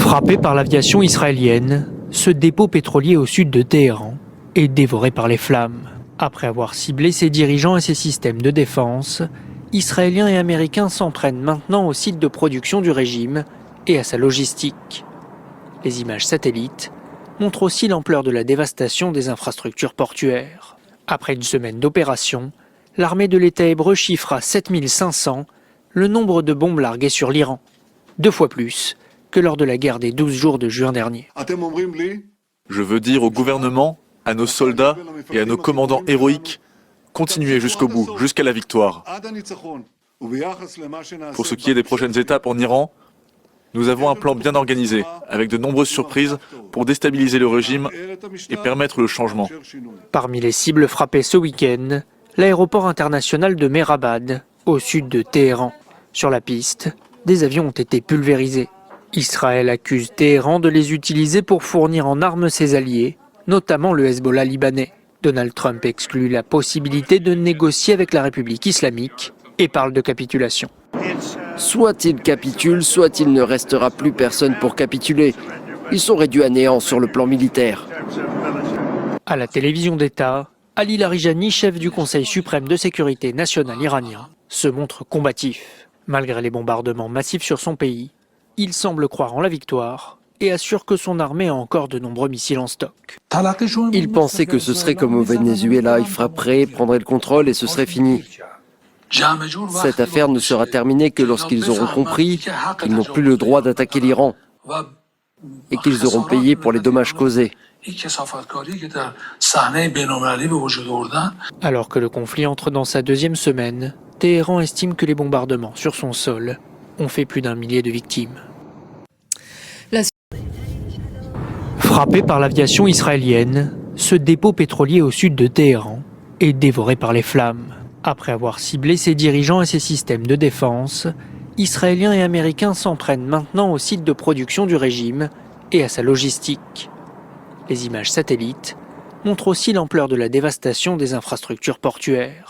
Frappé par l'aviation israélienne, ce dépôt pétrolier au sud de Téhéran est dévoré par les flammes. Après avoir ciblé ses dirigeants et ses systèmes de défense, Israéliens et Américains s'en prennent maintenant au site de production du régime et à sa logistique. Les images satellites montrent aussi l'ampleur de la dévastation des infrastructures portuaires. Après une semaine d'opération, l'armée de l'État hébreu chiffre à 7500 le nombre de bombes larguées sur l'Iran, 2 fois plus que lors de la guerre des 12 jours de juin dernier. Je veux dire au gouvernement, à nos soldats et à nos commandants héroïques, continuez jusqu'au bout, jusqu'à la victoire. Pour ce qui est des prochaines étapes en Iran, nous avons un plan bien organisé, avec de nombreuses surprises pour déstabiliser le régime et permettre le changement. Parmi les cibles frappées ce week-end, l'aéroport international de Mehrabad, au sud de Téhéran. Sur la piste, des avions ont été pulvérisés. Israël accuse Téhéran de les utiliser pour fournir en armes ses alliés, notamment le Hezbollah libanais. Donald Trump exclut la possibilité de négocier avec la République islamique et parle de capitulation. Soit il capitule, soit il ne restera plus personne pour capituler. Ils sont réduits à néant sur le plan militaire. À la télévision d'État, Ali Larijani, chef du Conseil suprême de sécurité nationale iranien, se montre combatif. Malgré les bombardements massifs sur son pays, il semble croire en la victoire et assure que son armée a encore de nombreux missiles en stock. Il pensait que ce serait comme au Venezuela, il frapperait, prendrait le contrôle et ce serait fini. Cette affaire ne sera terminée que lorsqu'ils auront compris qu'ils n'ont plus le droit d'attaquer l'Iran et qu'ils auront payé pour les dommages causés. Alors que le conflit entre dans sa 2e semaine, Téhéran estime que les bombardements sur son sol ont fait plus d'1 millier de victimes. Frappé par l'aviation israélienne, ce dépôt pétrolier au sud de Téhéran est dévoré par les flammes. Après avoir ciblé ses dirigeants et ses systèmes de défense, Israéliens et Américains s'en prennent maintenant au site de production du régime et à sa logistique. Les images satellites montrent aussi l'ampleur de la dévastation des infrastructures portuaires.